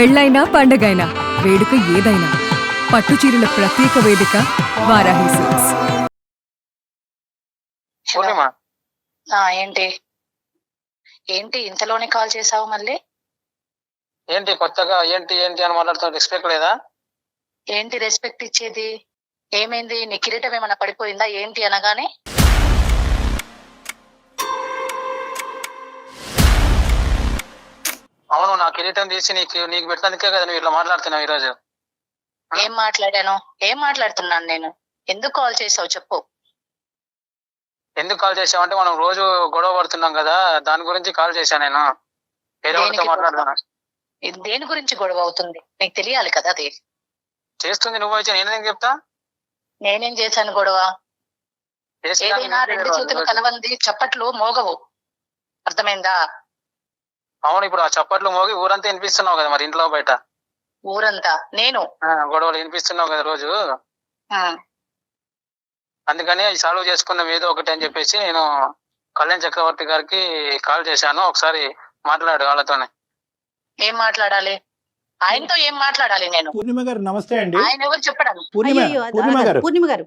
పెళ్ళైనా పండగైనా వేడుక ఏదైనా పట్టుచీరల ప్రత్యేక వేదిక వారాహి సిల్క్స్. పూర్ణిమ, ఏంటి ఏంటి ఇంతలోనే కాల్ చేసావు మళ్ళీ? ఏంటి కొత్తగా ఏంటి ఏంటి అని మాట్లాడుతున్నా, రెస్పెక్ట్ లేదా? ఏంటి రెస్పెక్ట్ ఇచ్చేది? ఏమైంది? నీ కిరీటం ఏమైనా పడిపోయిందా ఏంటి అనగానే? అవును, నా కిరీటం తీసి నీకు పెట్టినందుకే కదా నువ్వు ఇట్లా మాట్లాడుతున్నావు ఈ రోజు. ఏం మాట్లాడాను? ఏం మాట్లాడుతున్నాను నేను? ఎందుకు కాల్ చేసావు చెప్పు. ఎందుకు కాల్ చేసావు అంటే మనం రోజు గొడవ పడుతున్నాం కదా, దాని గురించి కాల్ చేశాను నేను. వేరే వాళ్ళతో మాట్లాడుతున్నా. ఇది దేని గురించి గొడవ అవుతుంది? నీకు తెలియాలి కదా. అది చేస్తుంది నువ్వు అయితే నేనేం చెప్తా? నేనేం చేశాను గొడవ? ఏదైనా రెండు చేతులు కలవంది చప్పట్లు మోగవు, అర్థమైందా? అవును, ఇప్పుడు ఆ చప్పట్లు మోగి ఊరంతా వినిపిస్తున్నావు కదా, మరి ఇంట్లో బయట ఊరంతా నేను గొడవలు వినిపిస్తున్నావు కదా రోజు. అందుకని సాల్వ్ చేసుకుందాం ఏదో ఒకటి అని చెప్పేసి నేను కళ్యాణ్ చక్రవర్తి గారికి కాల్ చేశాను. ఒకసారి మాట్లాడు వాళ్ళతోనే. ఏం మాట్లాడాలి? ఆయనతో ఏం మాట్లాడాలి నేను? పూర్ణిమ గారు నమస్తే అండి. ఆయన ఎవరు చెప్పడం? పూర్ణిమ గారు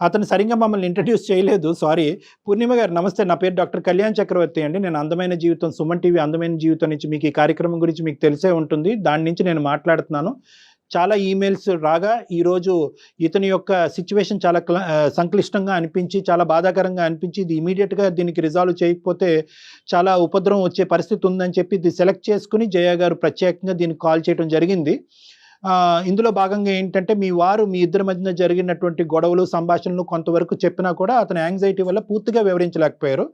అతను సరిగ్గా మమ్మల్ని ఇంట్రడ్యూస్ చేయలేదు, సారీ. పూర్ణిమ గారు నమస్తే, నా పేరు డాక్టర్ కళ్యాణ్ చక్రవర్తి అండి. నేను అందమైన జీవితం, సుమన్ టీవీ అందమైన జీవితం నుంచి మీకు ఈ కార్యక్రమం గురించి మీకు తెలిసే ఉంటుంది, దాని నుంచి నేను మాట్లాడుతున్నాను. చాలా ఈమెయిల్స్ రాగా ఈరోజు ఇతని యొక్క సిచ్యువేషన్ చాలా సంక్లిష్టంగా అనిపించి, చాలా బాధాకరంగా అనిపించి, ఇది ఇమీడియట్గా దీనికి రిజాల్వ్ చేయకపోతే చాలా ఉపద్రవం వచ్చే పరిస్థితి ఉందని చెప్పి ఇది సెలెక్ట్ చేసుకుని జయ గారు ప్రత్యేకంగా దీనికి కాల్ చేయడం జరిగింది. ఇందులో భాగంగా ఏంటంటే మీ ఇద్దరి మధ్యన జరిగినటువంటి గొడవలు సంభాషణలు కొంతవరకు చెప్పినా కూడా అతని యాంగ్జైటీ వల్ల పూర్తిగా వివరించలేకపోయారు.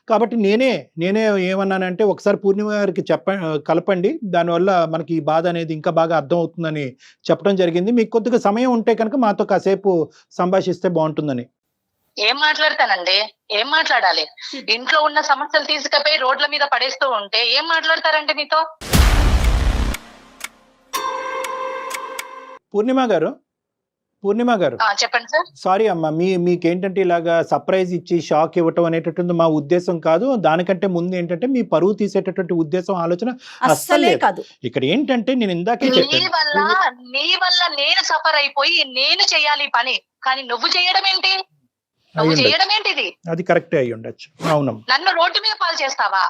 కాబట్టి నేనే ఏమన్నానంటే ఒకసారి పూర్ణిమ గారికి కలపండి, దానివల్ల మనకి ఈ బాధ అనేది ఇంకా బాగా అర్థం అవుతుందని చెప్పడం జరిగింది. మీకు కొద్దిగా సమయం ఉంటే కనుక మాతో కాసేపు సంభాషిస్తే బాగుంటుందని. ఏం మాట్లాడతానండి? ఏం మాట్లాడాలి? ఇంట్లో ఉన్న సమస్యలు తీసుకుపోయి రోడ్ల మీద పడేస్తూ ఉంటే ఏం మాట్లాడతారండి మీతో? పూర్ణిమ గారు చెప్పండి సార్. సారీ అమ్మా, మీకేంటంటే ఇలాగా సర్ప్రైజ్ ఇచ్చి షాక్ ఇవ్వటం అనేటటువంటి మా ఉద్దేశం కాదు. దానికంటే ముందు ఏంటంటే మీ పరువు తీసేటటువంటి ఉద్దేశం, ఆలోచన అస్సలే కాదు. ఇక్కడ ఏంటంటే నేను ఇందాకే చెప్పాను, నీ వల్ల నేను సఫర్ అయిపోయి నేను చేయాలి పని, కానీ నువ్వు చేయడం ఏంటి? ఇది అది కరెక్టే అయ్యి ఉండొచ్చు. అవునమ్మా, నన్ను రోడ్డు మీద పాలు చేస్తావా?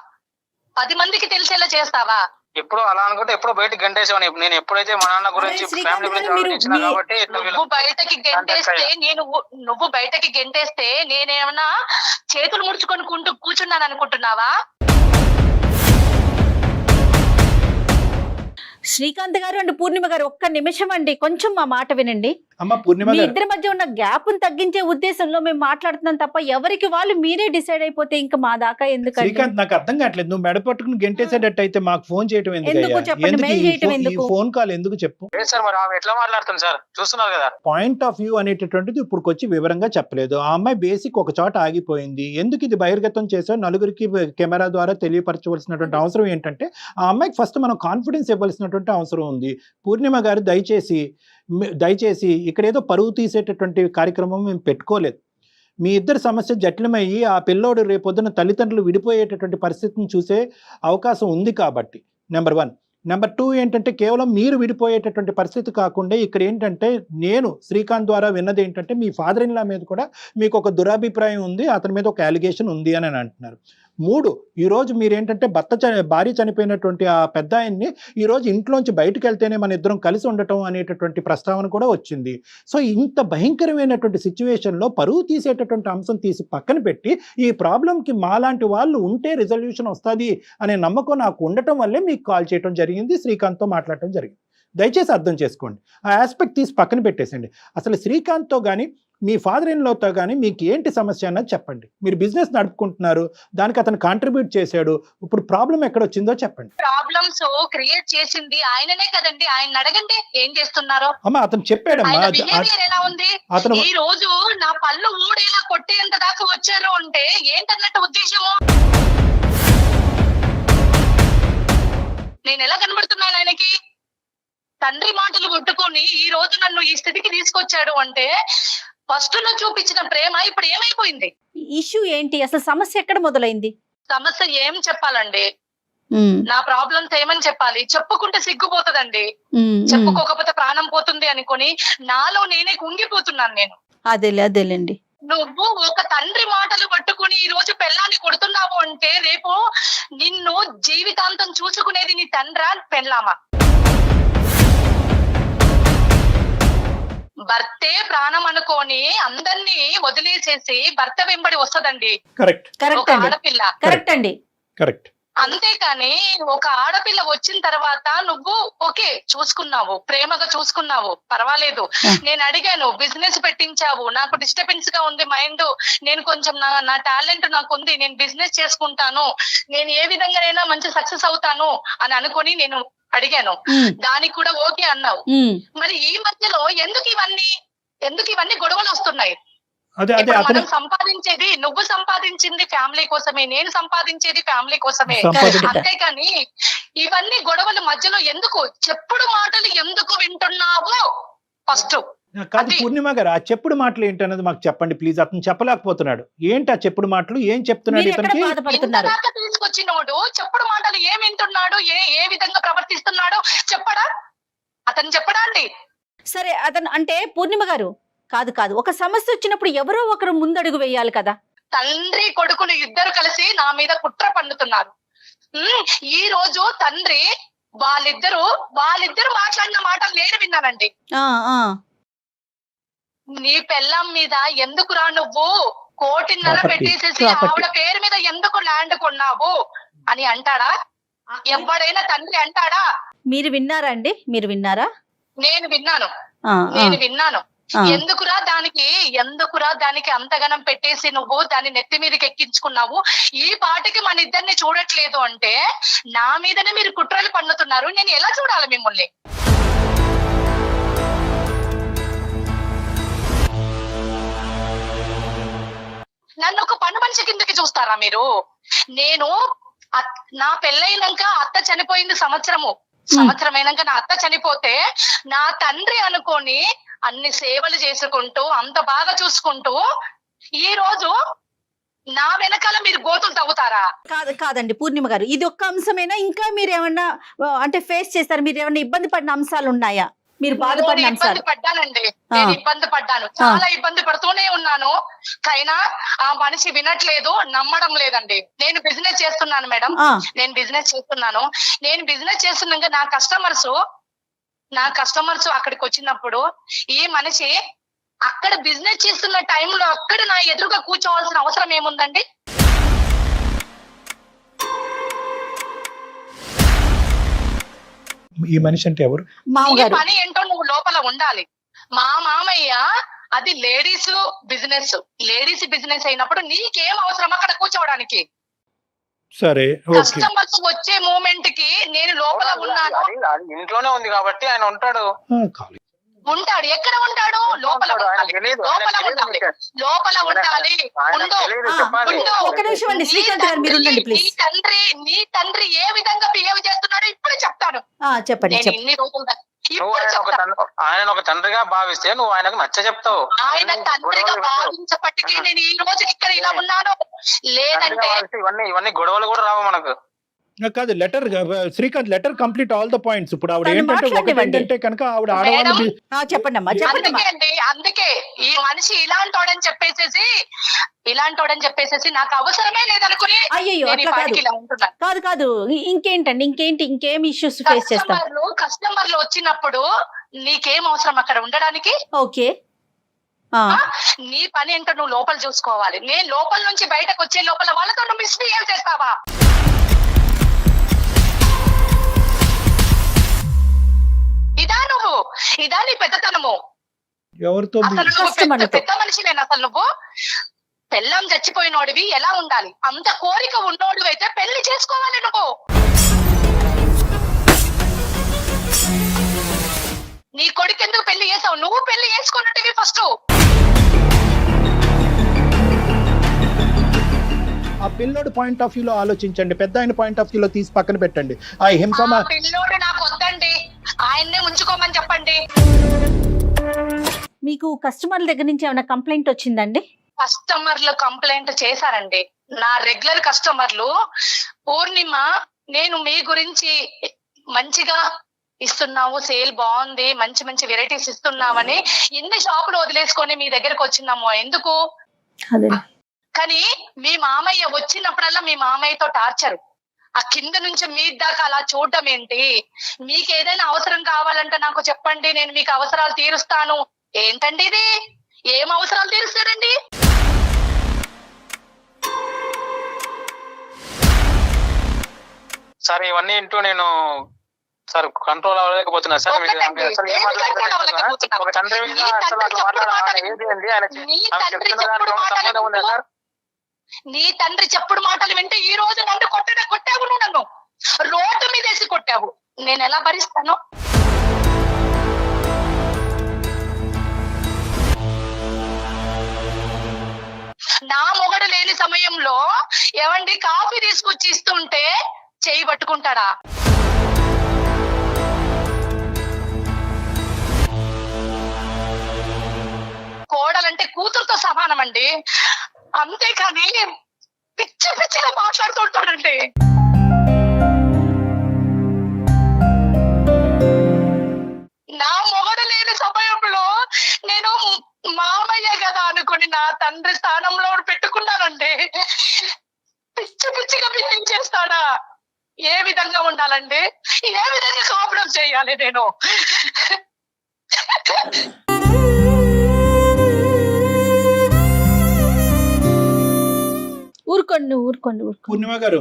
10 మందికి తెలిసేలా చేస్తావా? ఎప్పుడు అలా అనుకుంటే ఎప్పుడు బయటకు గంటేసాను. నేను ఎప్పుడైతే మా నాన్న గురించి ఫ్యామిలీ గురించి ఆలోచించినా కాబట్టి నువ్వు బయటకి గెంటేస్తే నేనేమన్నా చేతులు ముడుచుకొని కూర్చున్నాను అనుకుంటున్నావా? శ్రీకాంత్ గారు అండ్ పూర్ణిమ గారు ఒక్క నిమిషం అండి, కొంచెం మా మాట వినండి. పూర్ణిమ మీ ఇద్దరి మధ్య ఉన్న గ్యాప్ తగ్గించే ఉద్దేశంలో మేము మాట్లాడుతున్నాం తప్ప ఎవరికి వాళ్ళు మీరే డిసైడ్ అయిపోతే ఇంకా మా దాకా ఎందుకు? శ్రీకాంత్, నాకు అర్థం కావట్లేదు. నువ్వు మెడ పట్టుకుని గెంటేసేటట్టు అయితే మాకు ఫోన్ చేయడం ఎందుకు చెప్పండి? మెయిల్ చేయడం ఎందుకు? ఫోన్ కాల్ ఎందుకు చెప్పు సార్. మరి ఆమె ఎట్లా మాట్లాడుతుంది సార్, చూస్తున్నారు కదా. పాయింట్ ఆఫ్ వ్యూ అనేటటువంటిది ఇప్పుడు వచ్చి వివరంగా చెప్పలేదు. ఆ అమ్మాయి బేసిక్ ఒక చోట ఆగిపోయింది. ఎందుకు ఇది బహిర్గతం చేసావు, నలుగురికి కెమెరా ద్వారా తెలియపరచవలసినటువంటి అవసరం ఏంటంటే ఆ అమ్మాయికి ఫస్ట్ మనం కాన్ఫిడెన్స్ ఇవ్వాల్సినటువంటి అవసరం ఉంది. పూర్ణిమ గారు దయచేసి ఇక్కడ ఏదో పరువు తీసేటటువంటి కార్యక్రమం మేము పెట్టుకోలేదు. మీ ఇద్దరు సమస్య జటిలమయ్యి ఆ పిల్లోడు రేపొద్దున తల్లిదండ్రులు విడిపోయేటటువంటి పరిస్థితిని చూసే అవకాశం ఉంది కాబట్టి నెంబర్ 1. నెంబర్ 2 ఏంటంటే కేవలం మీరు విడిపోయేటటువంటి పరిస్థితి కాకుండా ఇక్కడ ఏంటంటే నేను శ్రీకాంత్ ద్వారా విన్నది ఏంటంటే మీ ఫాదర్ ఇన్ లా మీద కూడా మీకు ఒక దురాభిప్రాయం ఉంది, అతని మీద ఒక అలిగేషన్ ఉంది అని అంటున్నారు. 3, ఈరోజు మీరేంటంటే భార్య చనిపోయినటువంటి ఆ పెద్ద ఆయన్ని ఈరోజు ఇంట్లోంచి బయటకు వెళ్తేనే మన ఇద్దరం కలిసి ఉండటం అనేటటువంటి ప్రస్తావన కూడా వచ్చింది. సో ఇంత భయంకరమైనటువంటి సిచ్యువేషన్లో పరువు తీసేటటువంటి అంశం తీసి పక్కన పెట్టి ఈ ప్రాబ్లంకి మాలాంటి వాళ్ళు ఉంటే రిజల్యూషన్ వస్తుంది అనే నమ్మకం నాకు ఉండటం వల్లే మీకు కాల్ చేయడం జరిగింది, శ్రీకాంత్తో మాట్లాడటం జరిగింది. దయచేసి అర్థం చేసుకోండి. ఆ ఆస్పెక్ట్ తీసి పక్కన పెట్టేసండి. అసలు శ్రీకాంత్తో కానీ మీ ఫాదర్ ఇన్ లాతో కానీ మీకు ఏంటి సమస్య అన్నది చెప్పండి. మీరు బిజినెస్ నడుపుకుంటున్నారు, దానికి అతను కాంట్రిబ్యూట్ చేశాడు, ఇప్పుడు ప్రాబ్లం ఎక్కడ వచ్చిందో చెప్పండి. ప్రాబ్లమ్స్ క్రియేట్ చేసింది ఆయననే కదండి, ఆయన అడగండి ఏం చేస్తున్నారో. అమ్మా అతను చెప్పాడమ్మా, ఎలా ఉంది అతను ఈ రోజు నా పళ్ళు ఊడేలా కొట్టేంత దాకా వచ్చారు అంటే ఏంటన్నట్టు ఉద్దేశము? నేను ఎలా కనబడుతున్నాను ఆయనకి? తండ్రి మాటలు కొట్టుకొని ఈ రోజు నన్ను ఈ స్థితికి తీసుకొచ్చాడు అంటే ఫస్ట్ లో చూపించిన ప్రేమ ఇప్పుడు ఏమైపోయింది? ఇష్యూ ఏంటి అసలు? సమస్య ఎక్కడ మొదలైంది? సమస్య ఏం చెప్పాలండి? నా ప్రాబ్లమ్స్ ఏమని చెప్పాలి? చెప్పుకుంటే సిగ్గుపోతుందండి, చెప్పుకోకపోతే ప్రాణం పోతుంది అనుకొని నాలో నేనే కుంగిపోతున్నాను నేను. అదేలేండి. నువ్వు ఒక తండ్రి మాటలు పట్టుకుని ఈ రోజు పెళ్ళాన్ని కొడుతున్నావు అంటే రేపు నిన్ను జీవితాంతం చూసుకునేది నీ తండ్రా పెళ్ళామా? భర్తే ప్రాణం అనుకోని అందరినీ వదిలేసేసి భర్త వెంబడి వస్తదండి ఒక ఆడపిల్ల. కరెక్ట్ అండి. కరెక్ట్. అంతేకాని ఒక ఆడపిల్ల వచ్చిన తర్వాత నువ్వు ఓకే చూసుకున్నావు, ప్రేమగా చూసుకున్నావు, పర్వాలేదు. నేను అడిగాను, బిజినెస్ పెట్టించావు, నాకు డిస్టర్బెన్స్ గా ఉంది మైండ్, నేను కొంచెం నా టాలెంట్ నాకు ఉంది, నేను బిజినెస్ చేసుకుంటాను, నేను ఏ విధంగానైనా మంచి సక్సెస్ అవుతాను అని అనుకుని నేను అడిగాను. దానికి కూడా ఓకే అన్నావు. మరి ఈ మధ్యలో ఎందుకు ఇవన్నీ గొడవలు వస్తున్నాయి? మనం సంపాదించేది, నువ్వు సంపాదించింది ఫ్యామిలీ కోసమే, నేను సంపాదించేది ఫ్యామిలీ కోసమే. అంతేకాని ఇవన్నీ గొడవల మధ్యలో ఎందుకు? చెప్పుడు మాటలు ఎందుకు వింటున్నావు ఫస్ట్? కాదు పూర్ణిమ గారు, ఆ చెప్పుడు మాటలు ఏంటన్నది మాకు చెప్పండి ప్లీజ్. అతను చెప్పలేకపోతున్నాడు. ఏంటి ఆ చెప్పుడు మాటలు? ఏం చెప్తున్నాడు ఇతనికి? ఇంతదాకా తీసుకొచ్చినోడు చెప్పుడు మాటలు ఏం వింటున్నాడు, ఏ విధంగా ప్రవర్తిస్తున్నాడో చెప్పడా? అతను చెప్పడా అండి? సరే, అతను అంటే పూర్ణిమ గారు కాదు, ఒక సమస్య వచ్చినప్పుడు ఎవరో ఒకరు ముందడుగు వేయాలి కదా. తండ్రి కొడుకులు ఇద్దరు కలిసి నా మీద కుట్ర పన్నుతున్నారు. ఈ రోజు తండ్రి వాళ్ళిద్దరు మాట్లాడిన మాటలు నేను విన్నానండి. నీ పెళ్ళాం మీద ఎందుకురా నువ్వు 1.5 కోటి పెట్టేసేసి ఆవిడ పేరు మీద ఎందుకు ల్యాండ్ కొన్నావు అని అంటాడా? ఎవడైనా తండ్రి అంటాడా? మీరు విన్నారా అండి? మీరు విన్నారా? నేను విన్నాను. ఎందుకురా దానికి అంతగనం పెట్టేసి నువ్వు దాన్ని నెత్తి మీదకి ఎక్కించుకున్నావు? ఈ పాటికి మన ఇద్దరిని చూడట్లేదు అంటే నా మీదనే మీరు కుట్రలు పన్నుతున్నారు. నేను ఎలా చూడాలి మిమ్మల్ని? నన్ను ఒక పని మనిషి కిందకి చూస్తారా మీరు? నేను నా పెళ్ళైనాక అత్త చనిపోయింది సంవత్సరం అయినాక నా అత్త చనిపోతే నా తండ్రి అనుకోని అన్ని సేవలు చేసుకుంటూ అంత బాగా చూసుకుంటూ ఈ రోజు నా వెనకాల మీరు గోతులు తవ్వుతారా? కాదండి పూర్ణిమ గారు, ఇది ఒక్క అంశమేనా? ఇంకా మీరు ఏమన్నా అంటే ఫేస్ చేస్తారు? మీరు ఏమన్నా ఇబ్బంది పడిన అంశాలు ఉన్నాయా? మీరు బాధపడిన అంశాలు? పడ్డానండి, నేను ఇబ్బంది పడ్డాను, చాలా ఇబ్బంది పడుతూనే ఉన్నాను. కైనా ఆ మనిషి వినట్లేదు, నమ్మడం లేదండి. నేను బిజినెస్ చేస్తున్నాను మేడం, నేను బిజినెస్ చేస్తున్నాక నా కస్టమర్స్ అక్కడికి వచ్చినప్పుడు ఈ మనిషి అక్కడ బిజినెస్ చేస్తున్న టైంలో అక్కడ నా ఎదురుగా కూర్చోవాల్సిన అవసరం ఏముందండి? ఈ మనిషి అంటే ఎవరు? పని ఏంటో నువ్వు లోపల ఉండాలి. మా మామయ్య అది లేడీస్ బిజినెస్ అయినప్పుడు నీకేం అవసరం అక్కడ కూర్చోవడానికి? సరే, కస్టమర్స్ వచ్చే మూమెంట్ కి నేను లోపల ఉన్నాను. ఇంట్లోనే ఉంది కాబట్టి ఆయన ఉంటాడు. ఎక్కడ ఉంటాడు? లోపల ఉండాలి. ఒక నిమిషం అండి శ్రీకాంత్ గారు, మీరు ఉండండి ప్లీజ్. నీ తండ్రి ఏ విధంగా బిహేవ్ చేస్తున్నాడో ఇప్పుడు చెప్తాను. చెప్పండి. ఇన్ని రోజులు ఆయన ఒక తండ్రిగా భావిస్తే నువ్వు ఆయనకు నచ్చ చెప్తావు. ఆయన తండ్రిగా భావించప్పటికీ నేను ఈ రోజు ఇక్కడ ఇలా ఉన్నాను. లేదంటే ఇవన్నీ గొడవలు కూడా రావు మనకు. కాదు, letter Srikanth, letter complete all the points. ఇప్పుడు ఆవిడ ఏంటంటే కనుక ఆవిడ చెప్పండి. అందుకే ఈ మనిషి ఇలాంటోడని చెప్పేసేసి నాకు అవసరమే లేదనుకుని అయ్యో కాదు. ఇంకేం ఇష్యూస్ ఫేస్ చేస్తారు? కస్టమర్లు వచ్చినప్పుడు నీకేం అవసరం అక్కడ ఉండడానికి? ఓకే, నీ పని ఏంటో నువ్వు లోపల చూసుకోవాలి. నేను లోపల నుంచి బయటకు వచ్చే లోపల వాళ్ళతో నువ్వు మిస్బిహేవ్ చేస్తావా? ఇదా నీ పెద్దతనము? ఎవరితో? పెద్ద మనిషిలేనా అసలు నువ్వు? పెళ్ళం చచ్చిపోయినోడివి ఎలా ఉండాలి? అంత కోరిక ఉన్నోడు అయితే పెళ్లి చేసుకోవాలి నువ్వు. నీ కొడుకు ఎందుకు పెళ్లి చేసావు? నువ్వు పెళ్లి చేసుకున్నట్టువి ఫస్ట్. ఆ పిల్లోడు పాయింట్ ఆఫ్ వ్యూలో ఆలోచించండి, పెద్ద ఆయన పాయింట్ ఆఫ్ వ్యూలో తీసి పక్కన పెట్టండి. ఆ హింస పిల్లోడు నాకు వద్దండి, ఆయన్నే ఉంచుకోమని చెప్పండి. మీకు కస్టమర్ల దగ్గర నుంచి ఏమైనా కంప్లైంట్ వచ్చిందండి? కస్టమర్లు కంప్లైంట్ చేశారండి. నా రెగ్యులర్ కస్టమర్లు పూర్ణిమ నేను మీ గురించి మంచిగా ఇస్తున్నావు, సేల్ బాగుంది, మంచి మంచి వెరైటీస్ ఇస్తున్నామని ఇన్ని షాపులు వదిలేసుకొని మీ దగ్గరకు వచ్చినాము. ఎందుకు? అదే కానీ మీ మామయ్య వచ్చినప్పుడల్లా మీ మామయ్యతో టార్చర్, ఆ కింద నుంచి మీ దాకా అలా చూడడం ఏంటి? మీకు ఏదైనా అవసరం కావాలంటే నాకు చెప్పండి, నేను మీకు అవసరాలు తీరుస్తాను. ఏంటండి ఇది? ఏం అవసరాలు తీరుస్తాడండి? సార్ ఇవన్నీ ఇంటూ నేను సార్ కంట్రోల్ అవ్వలేకపోతున్నా సార్. మీరు ఒక్కటండి, అసలు ఏం దేనికి control అవ్వలేకపోతున్నావు? ఒక తండ్రి మీద నీ అసలు తండ్రి అట్లా చెప్పుడు మాట్లాడడం మాటలు ఏది అండి? ఆయన నీ ఆమె తండ్రి చెప్తున్న చెప్పుడు దాంట్లో మాటలు సంబంధం ఉందా సార్? నీ తండ్రి చెప్పుడు మాటలు వింటే ఈ రోజు నన్ను కొట్టావు, నువ్వు నన్ను రోడ్డు మీద వేసి కొట్టావు. నేను ఎలా భరిస్తాను? నా మొగడు లేని సమయంలో ఏమండి కాఫీ తీసుకొచ్చి ఇస్తుంటే చేయి పట్టుకుంటాడా? కోడలంటే కూతురుతో సమానం అండి, అంతేకాని పిచ్చి పిచ్చిగా మాట్లాడుతుంటాడండి. నా మొగడు లేని సమయంలో నేను మామయ్య కదా అనుకుని నా తండ్రి స్థానంలో పెట్టుకున్నానండి. పిచ్చి పిచ్చిగా బిహేవ్ చేస్తాడా? ఏ విధంగా ఉండాలండి? ఏ విధంగా కాపురం చేయాలి నేను? ఊరుకోండి పూర్ణిమ గారు,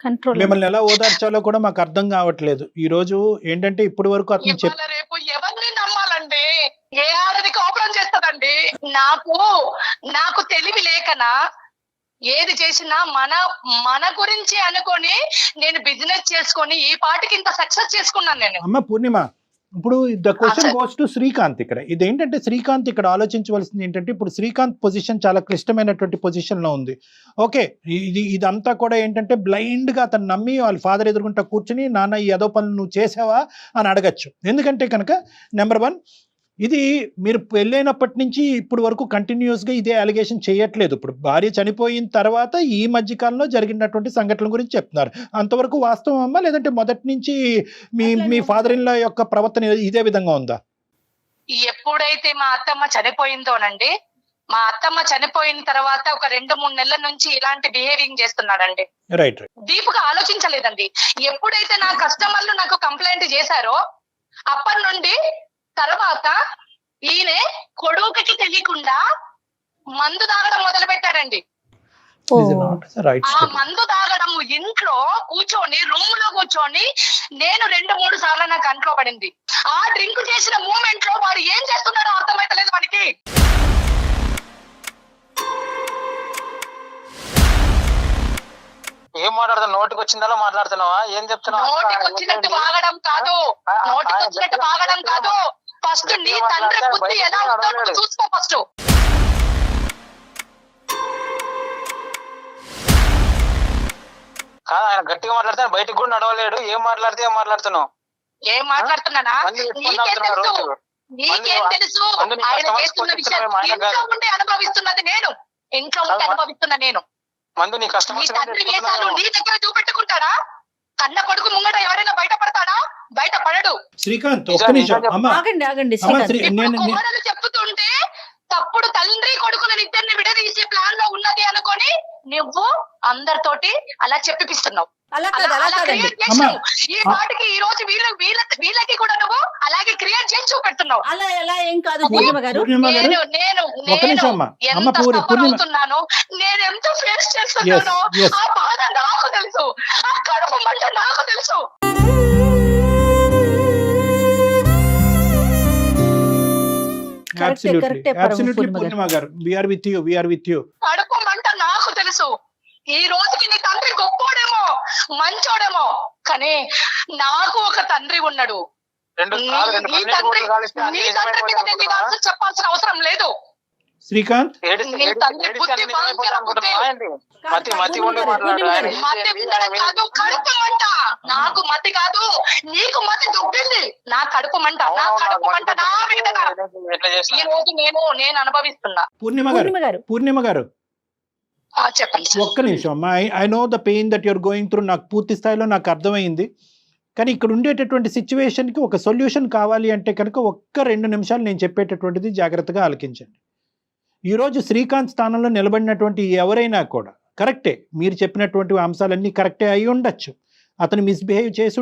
కంట్రోల్. మిమ్మల్ని ఎలా ఓదార్చాలో కూడా మాకు అర్థం కావట్లేదు. ఈ రోజు ఏంటంటే ఇప్పటి వరకు అతను ఇవాళ రేపు ఎవరిని నమ్మాలండి? ఏ ఆడది కాపురం చేస్తదండి? నాకు తెలివి లేకనా? ఏది చేసినా మన గురించి అనుకొని నేను బిజినెస్ చేసుకొని ఈ పాటికి ఇంత సక్సెస్ చేసుకున్నాను నేను. అమ్మ పూర్ణిమ, ఇప్పుడు the question sir. Goes to Srikanth. ఇక్కడ ఇదేంటంటే శ్రీకాంత్ ఇక్కడ ఆలోచించవలసింది ఏంటంటే, ఇప్పుడు శ్రీకాంత్ పొజిషన్ చాలా క్లిష్టమైనటువంటి పొజిషన్ లో ఉంది. ఓకే, ఇదంతా కూడా ఏంటంటే బ్లైండ్ గా అతను నమ్మి వాళ్ళ ఫాదర్ ఎదుర్కొంటా కూర్చుని, నాన్న ఈ ఏదో పనులు నువ్వు చేసావా అని అడగచ్చు. ఎందుకంటే కనుక నెంబర్ 1, ఇది మీరు పెళ్ళైనప్పటి నుంచి ఇప్పుడు వరకు కంటిన్యూస్ గా ఇదే అలిగేషన్ చేయట్లేదు. ఇప్పుడు భార్య చనిపోయిన తర్వాత ఈ మధ్యకాలంలో జరిగినటువంటి సంఘటనల గురించి చెప్తున్నారు. అంతవరకు వాస్తవం అమ్మా, లేదంటే మొదటి నుంచి మీ ఫాదర్ ఇన్ లా యొక్క ప్రవర్తన ఇదే విధంగా ఉందా? ఎప్పుడైతే మా అత్తమ్మ చనిపోయిందోనండి, మా అత్తమ్మ చనిపోయిన తర్వాత ఒక 2-3 నెలల నుంచి ఇలాంటి బిహేవింగ్ చేస్తున్నాడండి. రైట్. డీప్గా ఆలోచించలేదండి. ఎప్పుడైతే నా కస్టమర్లు నాకు కంప్లైంట్ చేశారో అప్పటి నుండి తర్వాత ఈయన కొడుకుకి తెలియకుండా మందు తాగడం మొదలు పెట్టారండి. ఆ మందు తాగడము ఇంట్లో కూర్చొని, రూమ్ లో కూర్చొని నేను 2-3 సార్లు నాకు కంట్లో పడింది. ఆ డ్రింక్ చేసిన మూమెంట్ లో వాడు ఏం చేస్తున్నాడో అర్థమైతలేదు మనకి. ఏం మాట్లాడుతున్నావు? నోటికి వచ్చిందలా మాట్లాడుతున్నావా? ఏం చెప్తున్నావు? నోటికి వచ్చినట్టు వాగడం కాదు, నోటికి వచ్చినట్టు వాగడం కాదు. ఫస్ట్ నీ తండ్రి బుద్ధి ఎలా ఉందో చూసుకో ఫస్ట్. ఆయన గట్టిగా మాట్లాడితే బయటకు కూడా నడవలేడు. ఏం మాట్లాడుతున్నావు? ఏం మాట్లాడుతున్నానా? నీకేం తెలుసు? ఆయన చేస్తున్న విషయం ఇంట్లో ఉండి అనుభవిస్తున్నది నేను, ఇంట్లో ఉండి అనుభవిస్తున్నా నేను. మందు నీ నీ తండ్రి వేసాలు నీ దగ్గర చూపెట్టుకుంటాడా? కన్న కొడుకు ముంగట ఎవరైనా బయటపడతాడా? బయటపడడు. శ్రీకాంత్ ఒక్క నిమిషం అమ్మా. ఆగండి కోడలు చెప్తుంటే తప్పుడు తండ్రి కొడుకులను ఇద్దరిని విడదీసే ప్లాన్ లో ఉన్నది అనుకొని నువ్వు అందరితోటి అలా చెప్పిస్తున్నావు. అలా కాదండి. ఈ పాటికి ఈ రోజు వీళ్ళకి కూడా నువ్వు అలాగే క్రియేట్ చేసి చూపెడుతున్నావు. అలా ఎలా ఏం కాదు పూర్ణిమ గారు. నేను ఎంత సఫర్ అవుతున్నాను, నేను ఎంత ఫేస్ చేస్తున్నానో ఆ బాధ నాకు తెలుసు, ఆ కడుపు మంట నాకు తెలుసు. కడుపు మంట నాకు తెలుసు. ఈ రోజుకి నీ తండ్రి గొప్పోడేమో, మంచోడేమో, కానీ నాకు ఒక తండ్రి ఉన్నాడు. చెప్పాల్సిన అవసరం లేదు. శ్రీకాంత్ కడుపు మంట నాకు మతి కాదు, నీకు మతి దొబ్బింది. నా కడుపు మంట, నా కడుపు మంట నా వేదన ఈ రోజు నేను అనుభవిస్తున్నా. పూర్ణిమ గారు చెప్పండి సార్. ఒక్క నిమిషం అమ్మా, I know the pain that you're going through, నాకు పూర్తి స్థాయిలో నాకు అర్థమైంది. కానీ ఇక్కడ ఉండేటటువంటి సిచ్యువేషన్కి ఒక సొల్యూషన్ కావాలి అంటే కనుక ఒక్క 2 నిమిషాలు నేను చెప్పేటటువంటిది జాగ్రత్తగా ఆలకించండి. ఈరోజు శ్రీకాంత్ స్థానంలో నిలబడినటువంటి ఎవరైనా కూడా కరెక్టే, మీరు చెప్పినటువంటి అంశాలన్నీ కరెక్టే అయి ఉండొచ్చు. అతను మిస్బిహేవ్ చేసి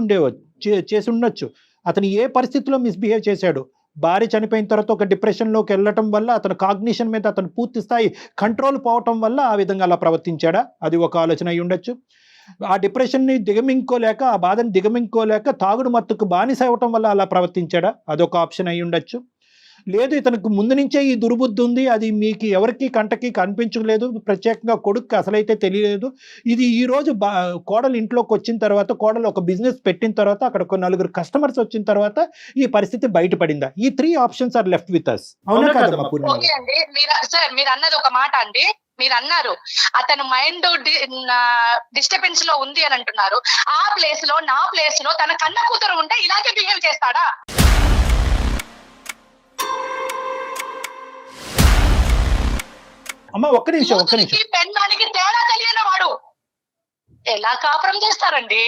ఉండొచ్చు. అతను ఏ పరిస్థితిలో మిస్బిహేవ్ చేశాడు, భార్య చనిపోయిన తర్వాత ఒక డిప్రెషన్లోకి వెళ్ళటం వల్ల అతను కాగ్నిషన్ మీద అతను పూర్తి స్థాయి కంట్రోల్ పోవటం వల్ల ఆ విధంగా అలా ప్రవర్తించాడా, అది ఒక ఆలోచన అయి ఉండొచ్చు. ఆ డిప్రెషన్ని దిగమింగుకోలేక, ఆ బాధను దిగమింగుకోలేక తాగుడు మత్తుకు బానిస అవ్వటం వల్ల అలా ప్రవర్తించాడా, అదొక ఆప్షన్ అయి ఉండొచ్చు. లేదు ఇతనికి ముందు నుంచే ఈ దుర్బుద్ధి ఉంది, అది మీకు ఎవరికి కంటకి కనిపించలేదు, ప్రత్యేకంగా కొడుకు అసలైతే తెలియలేదు. ఇది ఈరోజు కోడలు ఇంట్లోకి వచ్చిన తర్వాత, కోడలు ఒక బిజినెస్ పెట్టిన తర్వాత, అక్కడ ఒక 4 కస్టమర్స్ వచ్చిన తర్వాత ఈ పరిస్థితి బయటపడిందా? ఈ 3 options are left with us. అవునా కాదమ్మా పూర్ణిమ? ఓకే అండి, మీరు అన్నది ఒక మాట అండి. మీరు అన్నారు అతను మైండ్ డిస్టర్బెన్స్ లో ఉంది అని అంటున్నారు. ఆ ప్లేస్ లో, నా ప్లేస్ లో తన కన్న కూతురు ఉంటే ఇలాగే బిహేవ్ చేస్తాడా? అమ్మ ఒక్క నిమిషం పెళ్ళానికి తేడా తెలియని వాడు ఎలా కాపురం చేస్తారండి?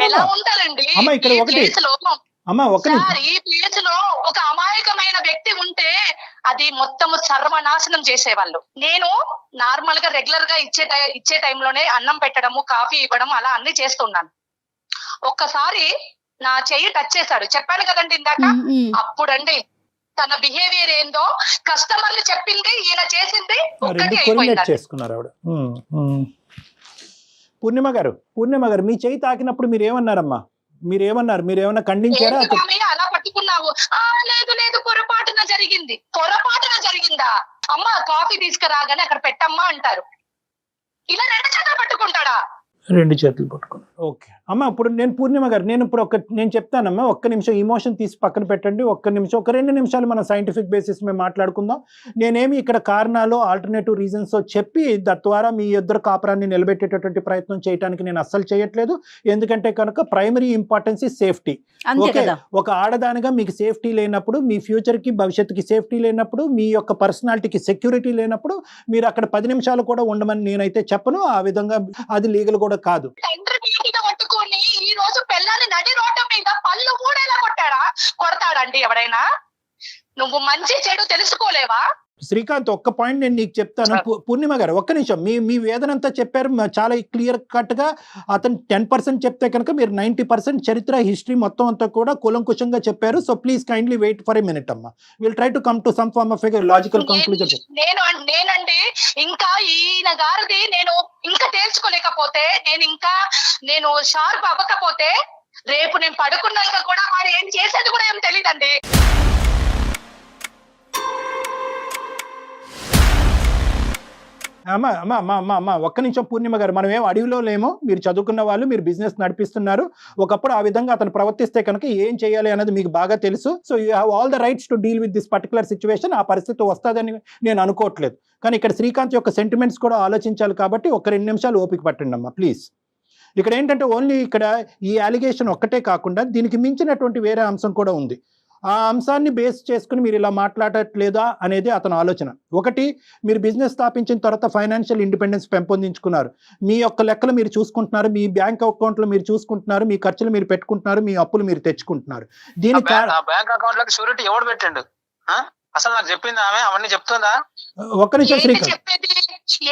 ఎలా ఉంటారండి? ఈ ప్లేస్ లో ఒక అమాయకమైన వ్యక్తి ఉంటే అది మొత్తం సర్వనాశనం చేసేవాళ్ళు. నేను నార్మల్ గా రెగ్యులర్ గా ఇచ్చే టైంలోనే అన్నం పెట్టడము, కాఫీ ఇవ్వడం అలా అన్ని చేస్తున్నాను. ఒక్కసారి నా చెయ్యి టచ్ చేశాడు, చెప్పాను కదండి ఇందాక. అప్పుడండి తన బిహేవియర్ ఏందో కస్టమర్లు చెప్పింది, ఈయన చేసింది ఒక్కటి అయిపోయింది. పూర్ణిమ గారు మీ చెయ్యి తాకినప్పుడు మీరు ఏమన్నారమ్మా? మీరేమన్నా ఖండించారా? అలా పట్టుకున్నావు? లేదు పొరపాటున జరిగిందా? అమ్మ కాఫీ తీసుకురాగానే అక్కడ పెట్టమ్మా అంటారు. ఇలా 2 చేతులు పట్టుకుంటాడా? 2 చేతులు పట్టుకున్నాను. ఓకే అమ్మ, ఇప్పుడు నేను పూర్ణిమ గారు నేను చెప్తానమ్మా, ఒక్క నిమిషం ఇమోషన్ తీసి పక్కన పెట్టండి. ఒక 2 నిమిషాలు మనం సైంటిఫిక్ బేసిస్ మేము మాట్లాడుకుందాం. నేనేమి ఇక్కడ కారణాలు, ఆల్టర్నేటివ్ రీజన్స్ చెప్పి తద్వారా మీ ఇద్దరు కాపురాన్ని నిలబెట్టేటటువంటి ప్రయత్నం చేయడానికి నేను అస్సలు చేయట్లేదు. ఎందుకంటే కనుక ప్రైమరీ ఇంపార్టెన్స్ ఈ సేఫ్టీ. ఓకే, ఒక ఆడదానిగా మీకు సేఫ్టీ లేనప్పుడు, మీ ఫ్యూచర్కి భవిష్యత్తుకి సేఫ్టీ లేనప్పుడు, మీ యొక్క పర్సనాలిటీకి సెక్యూరిటీ లేనప్పుడు మీరు అక్కడ 10 నిమిషాలు కూడా ఉండమని నేనైతే చెప్పను. ఆ విధంగా అది లీగల్ కూడా కాదు. పట్టుకొని ఈ రోజు పిల్లని నడి రోడ్డు మీద పళ్ళు కూడా కొడతాడండి ఎవరైనా? నువ్వు మంచి చెడు తెలుసుకోలేవా? శ్రీకాంత్, ఒక్క పాయింట్ నేను నీకు చెప్తాను. పూర్ణిమ గారు ఒక్క నిమిషం, మీ వేదనంతా చెప్పారు చాలా క్లియర్ కట్ గా. అతను 10% చెప్తే కనుక మీరు 90% చరిత్ర, హిస్టరీ మొత్తం అంతా కూడా కూలంకుషంగా చెప్పారు. So please kindly wait for a minute అమ్మా. Will try to come to some form of logical conclusion. నేనండి ఇంకా ఈయన గారిది నేను ఇంకా తేల్చుకోలేకపోతే, నేను షార్ప్ అవ్వకపోతే రేపు నేను పడుకున్నాక కూడా వాడు ఏం చేసేది కూడా ఏం తెలియదండి. అమ్మా ఒక్క నిమిషం పూర్ణిమ గారు, మనం ఏం అడవిలో లేమో, మీరు చదువుకున్న వాళ్ళు, మీరు బిజినెస్ నడిపిస్తున్నారు. ఒకప్పుడు ఆ విధంగా అతను ప్రవర్తిస్తే కనుక ఏం చేయాలి అనేది మీకు బాగా తెలుసు. So you have all the rights to deal with this particular situation. ఆ పరిస్థితి వస్తుందని నేను అనుకోవట్లేదు. కానీ ఇక్కడ శ్రీకాంత్ యొక్క సెంటిమెంట్స్ కూడా ఆలోచించాలి కాబట్టి ఒక 2 నిమిషాలు ఓపిక పట్టండి అమ్మా ప్లీజ్. ఇక్కడ ఏంటంటే ఓన్లీ ఇక్కడ ఈ అలిగేషన్ ఒక్కటే కాకుండా దీనికి మించినటువంటి వేరే అంశం కూడా ఉంది. ఆ అంశాన్ని బేస్ చేసుకుని మీరు ఇలా మాట్లాడట్లేదా అనేది అతని ఆలోచన. ఒకటి, మీరు బిజినెస్ స్థాపించిన తర్వాత ఫైనాన్షియల్ ఇండిపెండెన్స్ పెంపొందించుకున్నారు, మీ యొక్క లెక్కలు మీరు చూసుకుంటున్నారు, మీ బ్యాంక్ అకౌంట్లో మీరు చూసుకుంటున్నారు, మీ ఖర్చులు మీరు పెట్టుకుంటున్నారు, మీ అప్పులు మీరు తెచ్చుకుంటున్నారు. దీనికి బ్యాంక్ అకౌంట్ లో షూరిటీ ఎవడు పెట్టండు? అసలు నాకు చెప్పింది ఆమె, అవన్నీ చెప్తుందా? ఒక్క నిమిషం శ్రీకాంత్,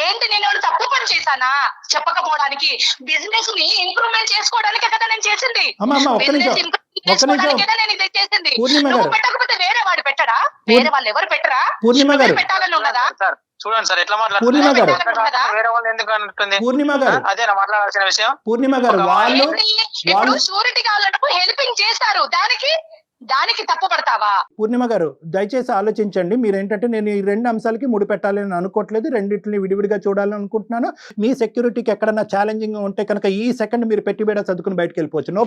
ఏంటి నేను తప్పు పని చేశానా చెప్పకపోవడానికి? బిజినెస్ ని ఇంప్రూవ్మెంట్ చేసుకోవడానికి కదా నేను చేసింది. పెట్టకపోతే వేరే వాడు పెట్టడా? వేరే వాళ్ళు ఎవరు పెట్టరా? పెట్టాలని ఉన్నదా? చూడండి సార్ ఎట్లా మాట్లాడుతున్నారు. వేరే వాళ్ళు ఎందుకు అంటుంది? అదే మాట్లాడాల్సిన విషయం. పూర్ణిమ గారు వాళ్ళు షూరిటీ కావాలంటే హెల్పింగ్ చేస్తారు, దానికి తప్పు పడతావా? పూర్ణిమ గారు దయచేసి ఆలోచించండి. మీరు ఏంటంటే నేను ఈ 2 అంశాలకి ముడి పెట్టాలని అనుకోవట్లేదు, రెండింటిని విడివిడిగా చూడాలని అనుకుంటున్నాను. మీ సెక్యూరిటీకి ఎక్కడన్నా ఛాలెంజింగ్ ఉంటే కనుక ఈ సెకండ్ మీరు పెట్టిబేడ చదువుకుని బయటకు వెళ్ళిపోవచ్చు, నో